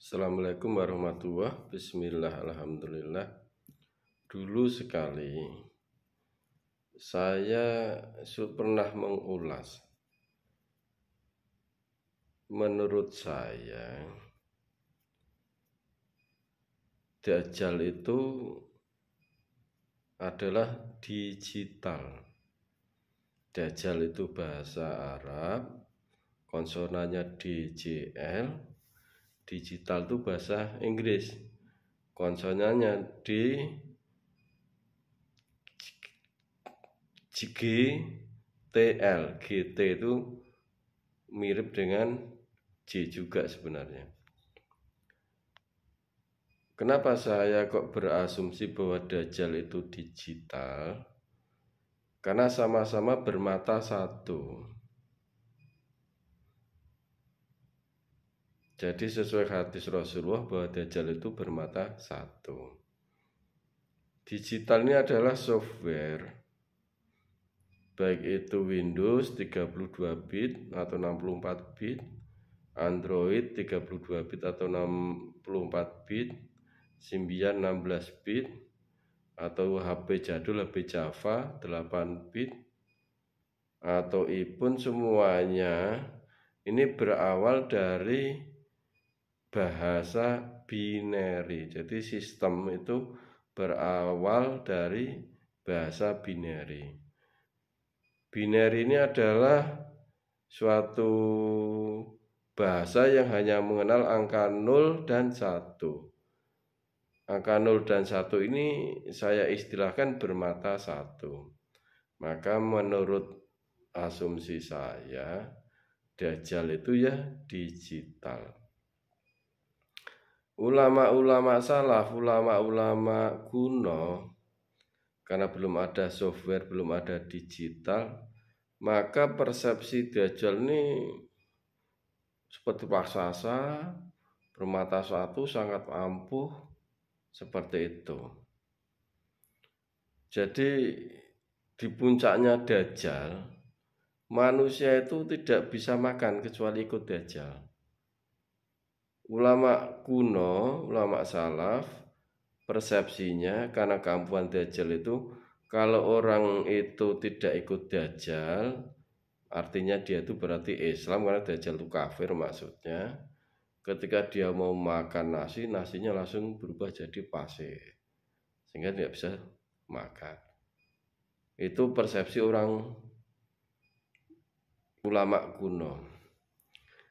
Assalamualaikum warahmatullahi wabarakatuh. Bismillah, alhamdulillah. Dulu sekali saya pernah mengulas. Menurut saya, Dajjal itu adalah digital. Dajjal itu bahasa Arab, konsonannya DJL. Digital itu bahasa Inggris, konsonannya GTL. GT itu mirip dengan J juga sebenarnya. Kenapa saya kok berasumsi bahwa Dajjal itu digital? Karena sama-sama bermata satu. Jadi sesuai hadis Rasulullah bahwa Dajjal itu bermata satu. Digital ini adalah software, baik itu Windows 32 bit atau 64 bit, Android 32 bit atau 64 bit, Symbian 16 bit, atau HP jadul, HP Java 8 bit, atau iPhone, semuanya ini berawal dari bahasa binary. Jadi sistem itu berawal dari bahasa binary. Binary ini adalah suatu bahasa yang hanya mengenal angka 0 dan 1. Angka 0 dan 1 ini saya istilahkan bermata satu. Maka menurut asumsi saya, Dajjal itu ya digital. Ulama-ulama salaf, ulama-ulama kuno, karena belum ada software, belum ada digital, maka persepsi Dajjal ini seperti raksasa, bermata satu, sangat ampuh, seperti itu. Jadi di puncaknya Dajjal, manusia itu tidak bisa makan kecuali ikut Dajjal. Ulama kuno, ulama salaf, persepsinya karena keampuhan Dajjal itu, kalau orang itu tidak ikut Dajjal, artinya dia itu berarti Islam, karena Dajjal itu kafir maksudnya. Ketika dia mau makan nasi, nasinya langsung berubah jadi pasir, sehingga tidak bisa makan. Itu persepsi orang ulama kuno.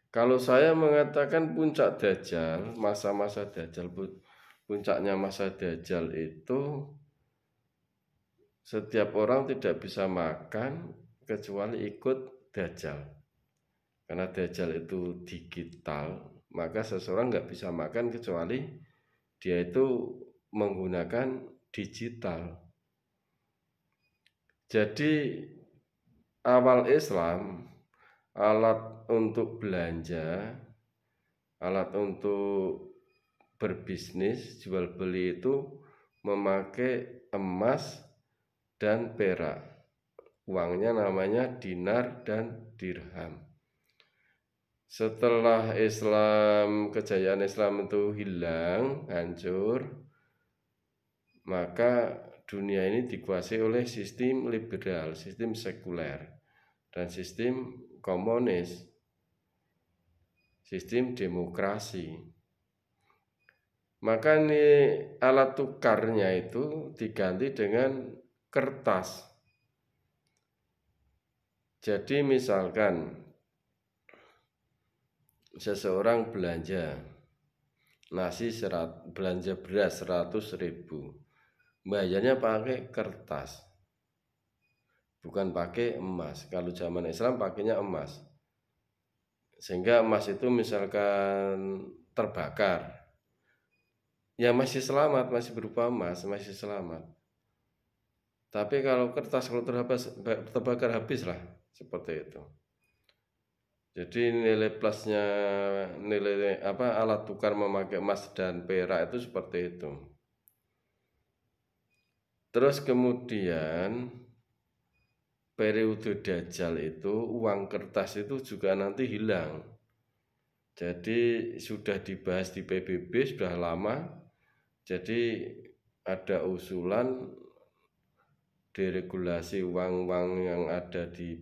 Kalau saya mengatakan puncak Dajjal, masa-masa Dajjal, puncaknya masa Dajjal itu setiap orang tidak bisa makan kecuali ikut Dajjal. Karena Dajjal itu digital, maka seseorang nggak bisa makan kecuali dia itu menggunakan digital. Jadi awal Islam, alat untuk belanja, alat untuk berbisnis, jual beli itu memakai emas dan perak. Uangnya namanya dinar dan dirham. Setelah Islam, kejayaan Islam itu hilang, hancur, maka dunia ini dikuasai oleh sistem liberal, sistem sekuler, dan sistem komunis, sistem demokrasi. Maka ini alat tukarnya itu diganti dengan kertas. Jadi misalkan seseorang belanja nasi, belanja beras 100.000, bayarnya pakai kertas, bukan pakai emas. Kalau zaman Islam pakainya emas, sehingga emas itu misalkan terbakar, ya masih selamat, masih berupa emas, masih selamat. Tapi kalau kertas, kalau terbakar habislah, seperti itu. Jadi nilai plusnya, nilai alat tukar memakai emas dan perak itu seperti itu. Terus kemudian periode Dajjal itu uang kertas itu juga nanti hilang. Jadi sudah dibahas di PBB sudah lama. Jadi ada usulan deregulasi uang-uang yang ada di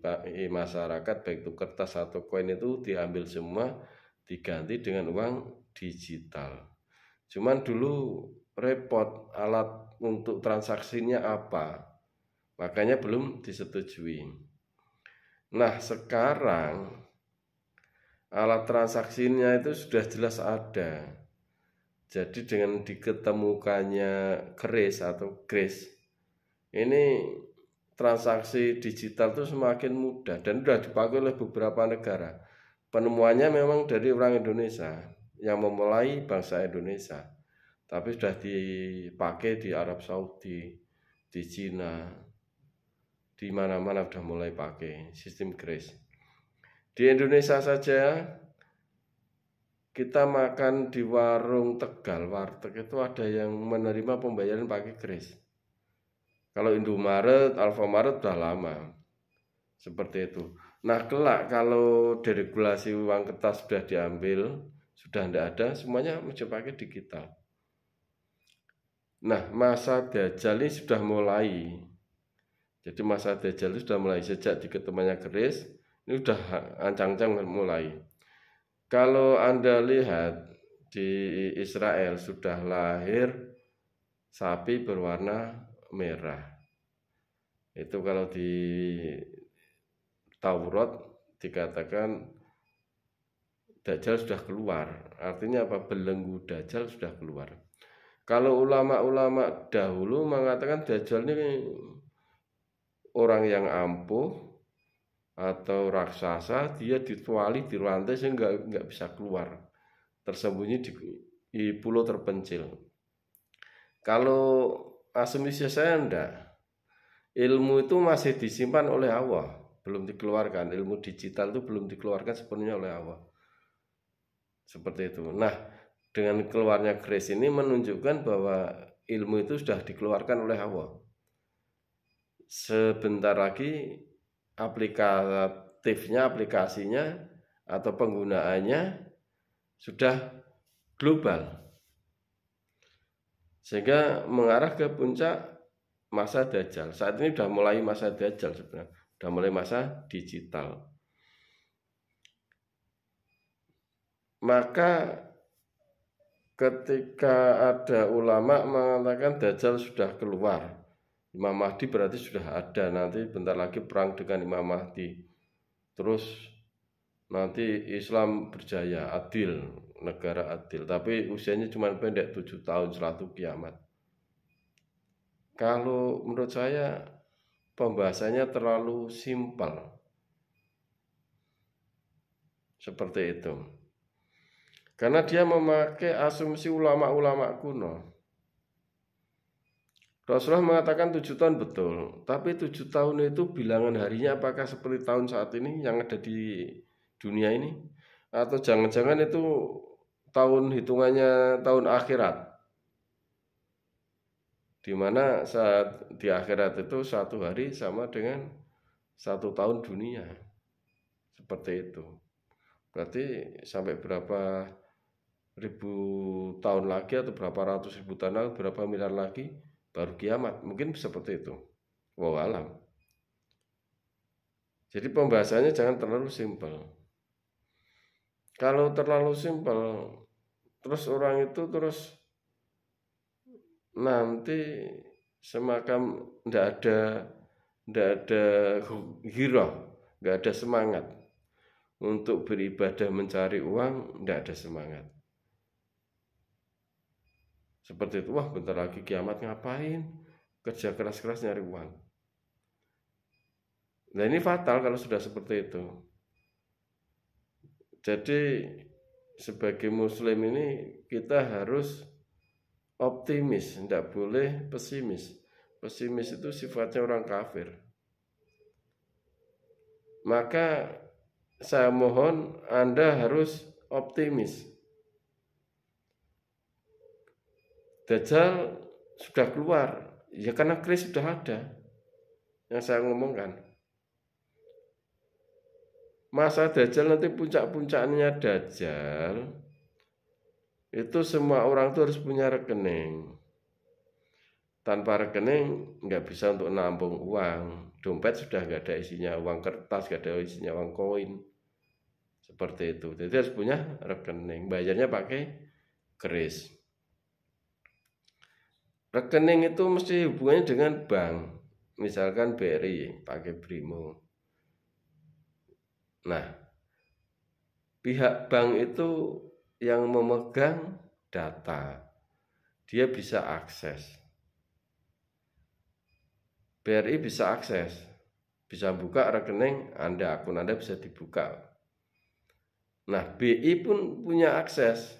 masyarakat, baik itu kertas atau koin, itu diambil semua, diganti dengan uang digital. Cuman dulu repot, alat untuk transaksinya apa, makanya belum disetujui. Nah sekarang alat transaksinya itu sudah jelas ada. Jadi dengan diketemukannya kris atau kris, ini transaksi digital itu semakin mudah dan sudah dipakai oleh beberapa negara. Penemuannya memang dari orang Indonesia yang memulai bangsa Indonesia, tapi sudah dipakai di Arab Saudi, di Cina, di mana-mana sudah mulai pakai sistem kris. Di Indonesia saja kita makan di warung Tegal, warteg itu ada yang menerima pembayaran pakai kris. Kalau Indomaret, Alfamaret sudah lama seperti itu. Nah kelak kalau deregulasi uang kertas sudah diambil, sudah tidak ada, semuanya mesti pakai digital. Nah masa Dajjal ini sudah mulai. Jadi masa Dajjal itu sudah mulai sejak diketemunya keris, ini sudah ancang-ancang mulai. Kalau Anda lihat di Israel sudah lahir sapi berwarna merah. Itu kalau di Taurat dikatakan Dajjal sudah keluar. Artinya apa? Belenggu Dajjal sudah keluar. Kalau ulama-ulama dahulu mengatakan Dajjal ini orang yang ampuh atau raksasa, dia dituali di rantai sehingga nggak bisa keluar, tersembunyi di pulau terpencil. Kalau asumsi saya enggak, ilmu itu masih disimpan oleh Allah, belum dikeluarkan. Ilmu digital itu belum dikeluarkan sepenuhnya oleh Allah, seperti itu. Nah dengan keluarnya kris ini menunjukkan bahwa ilmu itu sudah dikeluarkan oleh Allah. Sebentar lagi aplikasinya atau penggunaannya sudah global, sehingga mengarah ke puncak masa Dajjal. Saat ini sudah mulai masa Dajjal sebenarnya, sudah mulai masa digital. Maka ketika ada ulama mengatakan Dajjal sudah keluar, Imam Mahdi berarti sudah ada, nanti bentar lagi perang dengan Imam Mahdi, terus nanti Islam berjaya, adil, negara adil, tapi usianya cuma pendek 7 tahun setelah itu kiamat. Kalau menurut saya pembahasannya terlalu simpel seperti itu, karena dia memakai asumsi ulama-ulama kuno. Rasulullah mengatakan 7 tahun betul, tapi 7 tahun itu bilangan harinya apakah seperti tahun saat ini yang ada di dunia ini? Atau jangan-jangan itu tahun hitungannya tahun akhirat, dimana saat di akhirat itu satu hari sama dengan 1 tahun dunia, seperti itu. Berarti sampai berapa ribu tahun lagi atau berapa ratus ribu tahun lagi, berapa miliar lagi baru kiamat, mungkin seperti itu. Wallahu alam. Jadi pembahasannya jangan terlalu simpel. Kalau terlalu simpel, terus orang itu terus nanti semacam tidak ada hirah, nggak ada semangat untuk beribadah mencari uang, tidak ada semangat. Seperti itu, wah bentar lagi kiamat ngapain? Kerja keras-keras nyari uang. Nah ini fatal kalau sudah seperti itu. Jadi sebagai muslim ini kita harus optimis, tidak boleh pesimis. Pesimis itu sifatnya orang kafir. Maka saya mohon Anda harus optimis. Dajjal sudah keluar, ya karena kris sudah ada, yang saya ngomongkan. masa Dajjal nanti puncak-puncaknya Dajjal itu semua orang tuh harus punya rekening. Tanpa rekening nggak bisa untuk nampung uang. Dompet sudah nggak ada isinya uang kertas, nggak ada isinya uang koin. Seperti itu. Jadi harus punya rekening. Bayarnya pakai kris. Rekening itu mesti hubungannya dengan bank. Misalkan BRI pakai Brimo. Nah, pihak bank itu yang memegang data. Dia bisa akses. BRI bisa akses, bisa buka rekening Anda, akun Anda bisa dibuka. Nah, BI pun punya akses.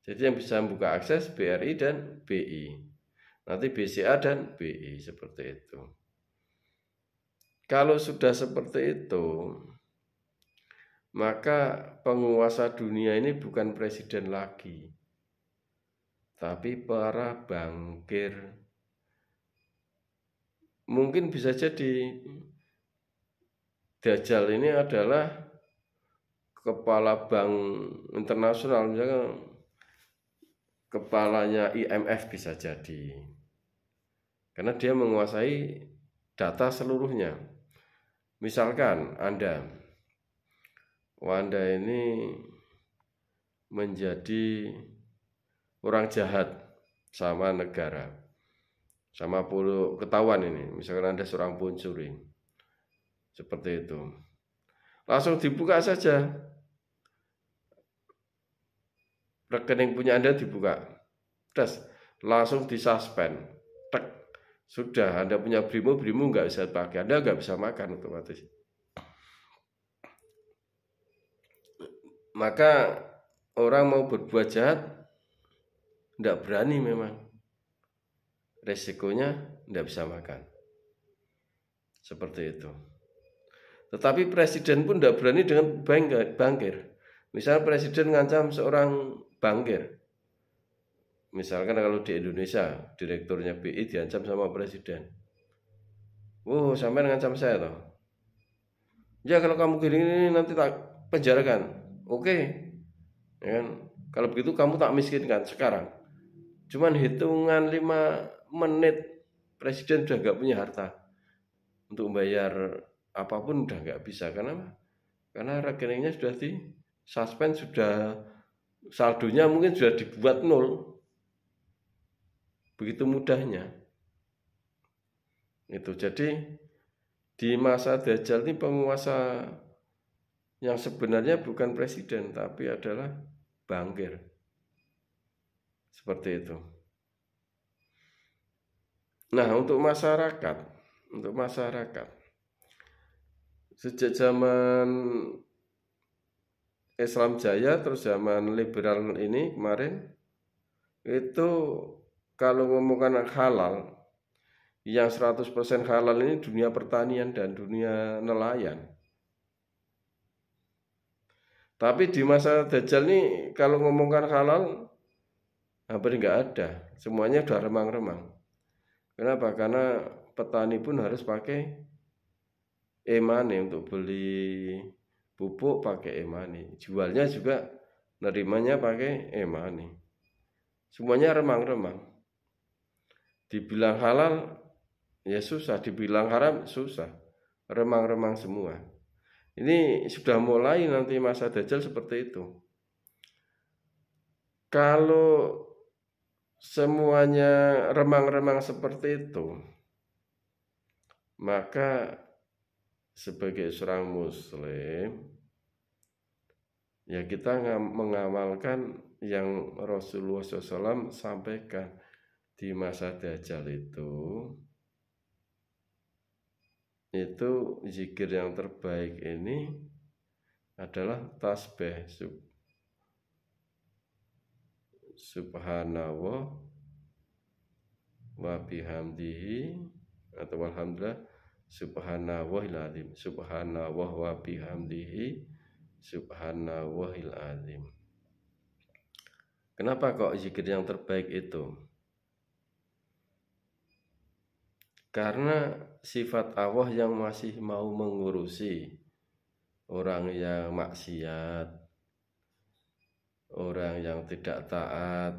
Jadi yang bisa membuka akses BRI dan BI. Nanti BCA dan BI seperti itu. Kalau sudah seperti itu, maka penguasa dunia ini bukan presiden lagi, tapi para bankir. Mungkin bisa jadi Dajjal ini adalah kepala bank internasional, misalkan kepalanya IMF bisa jadi. Karena dia menguasai data seluruhnya. Misalkan Anda ini menjadi orang jahat sama negara. Sama puluh ketahuan ini, misalkan Anda seorang pencuri, seperti itu, langsung dibuka saja rekening punya Anda, dibuka, terus langsung disuspend, tek, sudah Anda punya Brimo nggak bisa pakai, Anda nggak bisa makan otomatis. Maka orang mau berbuat jahat nggak berani memang. Resikonya tidak bisa makan. Seperti itu. Tetapi presiden pun tidak berani dengan bankir. Misalnya presiden ngancam seorang bankir. Misalkan kalau di Indonesia, direkturnya BI diancam sama presiden. Oh, sampai ngancam saya toh. Ya kalau kamu gini nanti tak penjarakan. Oke. Ya kan? Kalau begitu kamu tak miskinkan sekarang. Cuman hitungan 5 menit presiden sudah nggak punya harta untuk membayar apapun, udah nggak bisa. Karena rekeningnya sudah di suspend, sudah saldonya mungkin sudah dibuat nol, begitu mudahnya itu. Jadi di masa Dajjal ini penguasa yang sebenarnya bukan presiden tapi adalah bankir, seperti itu. Nah, untuk masyarakat, sejak zaman Islam Jaya terus zaman liberal ini kemarin, itu kalau ngomongkan halal, yang 100% halal ini dunia pertanian dan dunia nelayan. Tapi di masa Dajjal ini kalau ngomongkan halal hampir nggak ada, semuanya udah remang-remang. Kenapa? Karena petani pun harus pakai e-money untuk beli pupuk, pakai e-money. Jualnya juga nerimanya pakai e-money. Semuanya remang-remang. Dibilang halal ya susah, dibilang haram susah. Remang-remang semua. Ini sudah mulai nanti masa Dajjal seperti itu. Kalau semuanya remang-remang seperti itu, maka sebagai seorang muslim ya kita mengamalkan yang Rasulullah SAW sampaikan di masa Dajjal itu zikir yang terbaik ini adalah tasbih subhanallah wa bihamdihi atau alhamdulillah subhanallahil azim, subhanallah wa bihamdihi subhanallahil azim. Kenapa kok zikir yang terbaik itu? Karena sifat Allah yang masih mau mengurusi orang yang maksiat, orang yang tidak taat,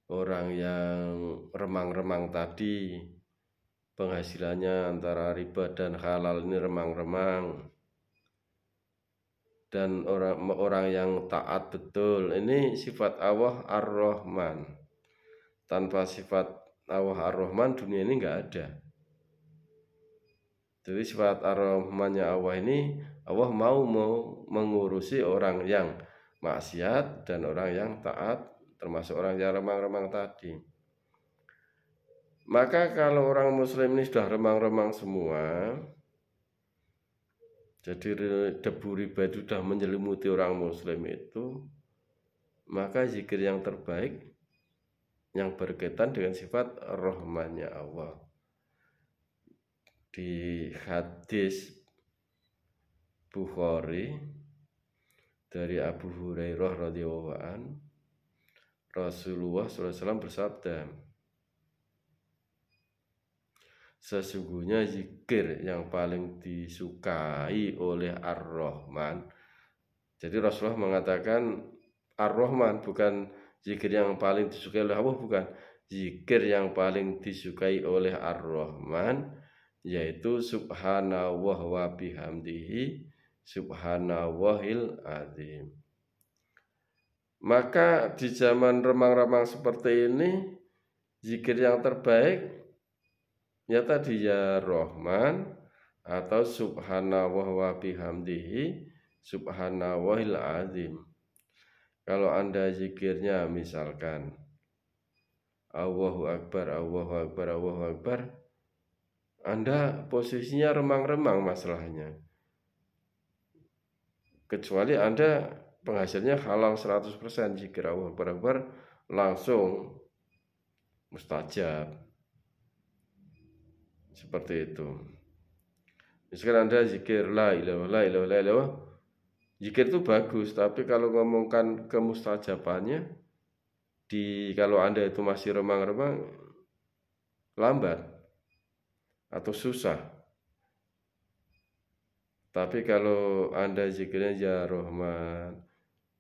orang yang remang-remang tadi, penghasilannya antara riba dan halal ini remang-remang, dan orang yang taat betul, ini sifat Allah Ar-Rahman. Tanpa sifat Allah Ar-Rahman dunia ini nggak ada. Jadi sifat Ar-Rahmannya Allah ini, Allah mau mengurusi orang yang maksiat dan orang yang taat, termasuk orang yang remang-remang tadi. Maka kalau orang muslim ini sudah remang-remang semua, jadi debu riba itu sudah menyelimuti orang muslim itu, maka zikir yang terbaik yang berkaitan dengan sifat rahmannya Allah. Di hadis Bukhari dari Abu Hurairah radhiyallahu an, Rasulullah SAW bersabda, sesungguhnya zikir yang paling disukai oleh Ar-Rahman. Jadi Rasulullah mengatakan Ar-Rahman, bukan zikir yang paling disukai oleh Allah, bukan. Zikir yang paling disukai oleh Ar-Rahman yaitu subhanallah wa bihamdihi subhanallahil azim. Maka di zaman remang-remang seperti ini, zikir yang terbaik ya tadi ya Rahman atau subhanallah wa bihamdihi subhanallahil azim. Kalau Anda zikirnya misalkan Allahu Akbar, Allahu Akbar, Allahu Akbar, Anda posisinya remang-remang masalahnya. Kecuali Anda penghasilnya halal 100%, zikir Allahu Akbar langsung mustajab. Seperti itu. Misalkan Anda zikir la ilaha illallah, zikir itu bagus, tapi kalau ngomongkan kemustajabannya, kalau Anda itu masih remang-remang, lambat atau susah. Tapi kalau Anda zikirnya ya Rahman,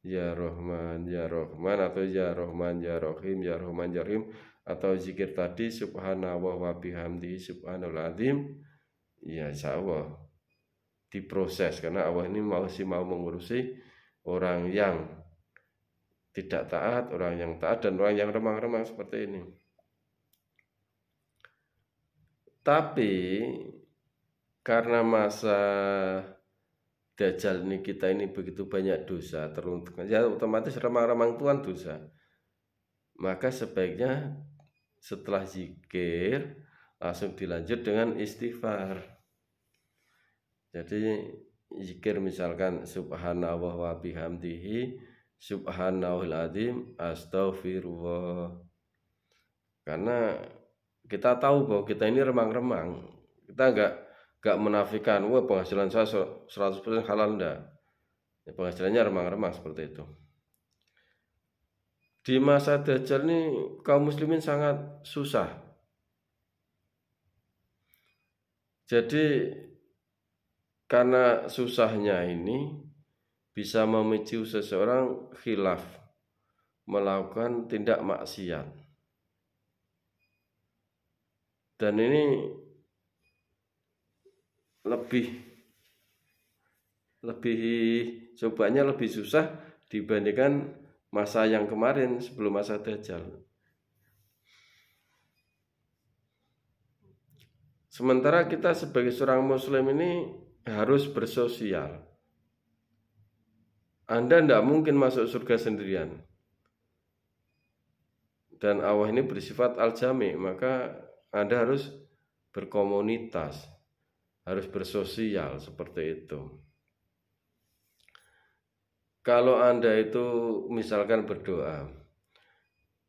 ya Rahman, ya Rahman, atau ya Rahman, ya Rahim, ya Rahman, ya Rahim, atau zikir tadi subhanallah wa bihamdihi subhanal azim, ya insyaallah diproses, karena Allah ini masih mau mengurusi orang yang tidak taat, orang yang taat, dan orang yang remang-remang seperti ini. Tapi karena masa Dajjal ini kita ini begitu banyak dosa teruntuk, ya otomatis remang-remang Tuhan dosa. Maka sebaiknya setelah zikir langsung dilanjut dengan istighfar. Jadi zikir misalkan subhanallah wa bihamdihi subhanallahil azim astaghfirullah. Karena kita tahu bahwa kita ini remang-remang. Kita enggak menafikan wah penghasilan saya 100% halal, enggak. Ya, penghasilannya remang-remang seperti itu. Di masa Dajjal ini kaum muslimin sangat susah. Jadi karena susahnya ini bisa memicu seseorang khilaf, melakukan tindak maksiat. Dan ini lebih cobanya lebih susah dibandingkan masa yang kemarin sebelum masa Dajjal. Sementara kita sebagai seorang muslim ini harus bersosial. Anda tidak mungkin masuk surga sendirian. Dan Allah ini bersifat al-jami, maka Anda harus berkomunitas, harus bersosial seperti itu. Kalau Anda itu misalkan berdoa,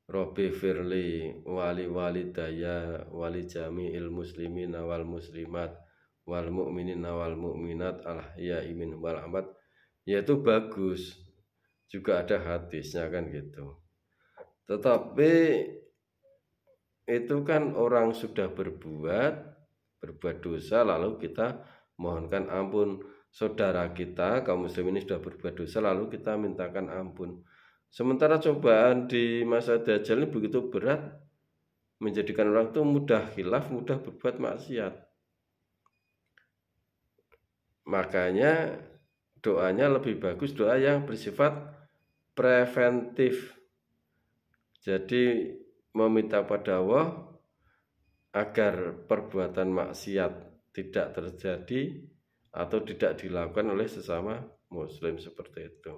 Robbi firli wali walidaya wali jami'il muslimin wal muslimat wal mu'minin wal mu'minat al-ahya'i minhum wal amwat, ya itu bagus. Juga ada hadisnya kan gitu. Tetapi itu kan orang sudah berbuat dosa lalu kita mohonkan ampun. saudara kita kaum muslim ini sudah berbuat dosa lalu kita mintakan ampun. Sementara cobaan di masa Dajjal ini begitu berat, menjadikan orang itu mudah khilaf, mudah berbuat maksiat. Makanya doanya lebih bagus doa yang bersifat preventif. Jadi meminta pada Allah agar perbuatan maksiat tidak terjadi atau tidak dilakukan oleh sesama muslim seperti itu.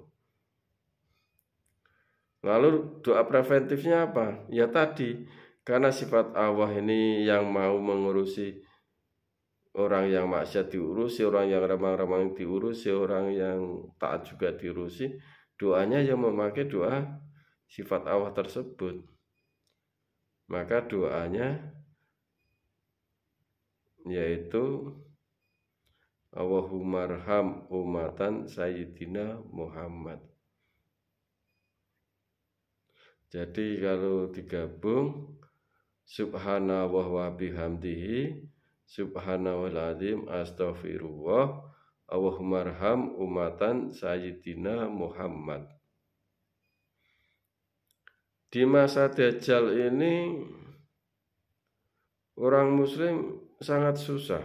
Lalu doa preventifnya apa? Ya tadi, karena sifat Allah ini yang mau mengurusi orang yang maksiat diurusi, orang yang remang-remang diurusi, orang yang taat juga diurusi, doanya yang memakai doa sifat Allah tersebut. Maka doanya yaitu Allahumma arham umatan Sayyidina Muhammad. Jadi kalau digabung subhanallah wa bihamdihi subhanallahil azim astaghfirullah Allahumma arham umatan Sayyidina Muhammad. Di masa Dajjal ini orang muslim sangat susah,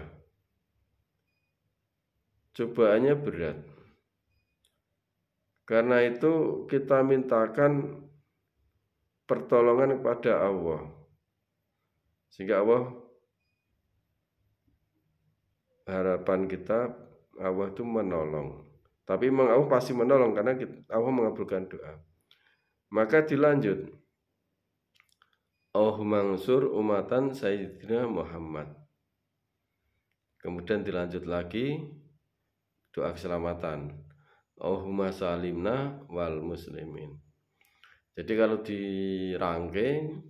cobaannya berat. Karena itu kita mintakan pertolongan kepada Allah, sehingga harapan kita Allah itu menolong. Tapi memang Allah pasti menolong karena Allah mengabulkan doa. Maka dilanjut, Allahumma ansur umatan Sayyidina Muhammad. Kemudian dilanjut lagi doa keselamatan, Allahumma salimna wal muslimin. Jadi kalau dirangkai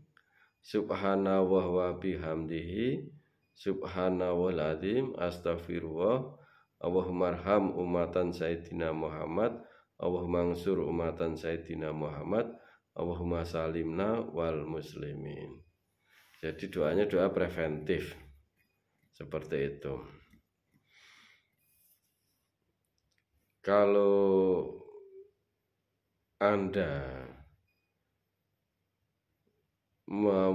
subhanallah wa bihamdihi subhanallahil azim astaghfirullah Allahumma arham umatan Sayyidina Muhammad Allahumma ansur umatan Sayyidina Muhammad Allahumma salimna wal muslimin. Jadi doanya doa preventif seperti itu. Kalau Anda mau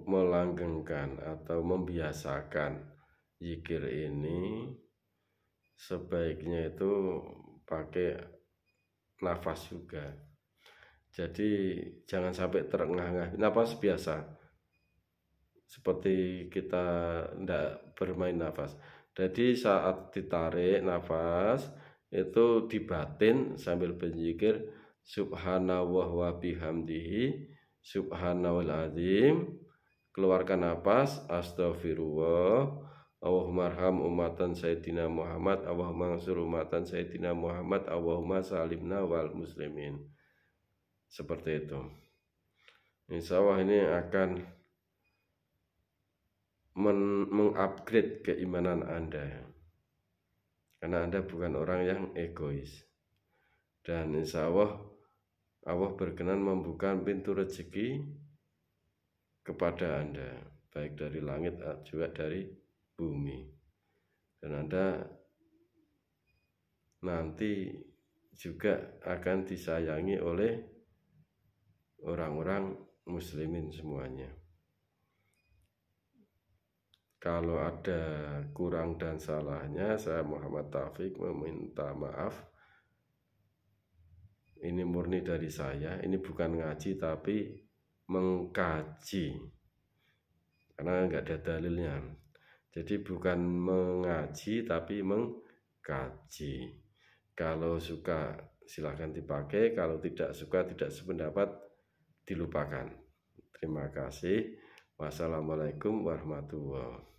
melanggengkan atau membiasakan zikir ini, sebaiknya itu pakai nafas juga. Jadi jangan sampai terengah-engah. Nafas biasa, seperti kita tidak bermain nafas. Jadi saat ditarik nafas itu dibatin sambil berzikir subhanallah wa bihamdihi subhanallahil azim, keluarkan napas astaghfirullah Allahumma arham umatan Sayyidina Muhammad Allahumma ansur umatan Sayyidina Muhammad Allahumma salimna wal muslimin. Seperti itu. Insya Allah ini akan mengupgrade keimanan Anda, karena Anda bukan orang yang egois. Dan insya Allah berkenan membuka pintu rezeki kepada Anda, baik dari langit juga dari bumi. Dan Anda nanti juga akan disayangi oleh orang-orang muslimin semuanya. Kalau ada kurang dan salahnya, saya Muhammad Taufik meminta maaf. Ini murni dari saya, ini bukan ngaji tapi mengkaji, karena nggak ada dalilnya. Jadi bukan mengaji tapi mengkaji. Kalau suka silahkan dipakai, kalau tidak suka, tidak sependapat, dilupakan. Terima kasih. Wassalamualaikum warahmatullahi wabarakatuh.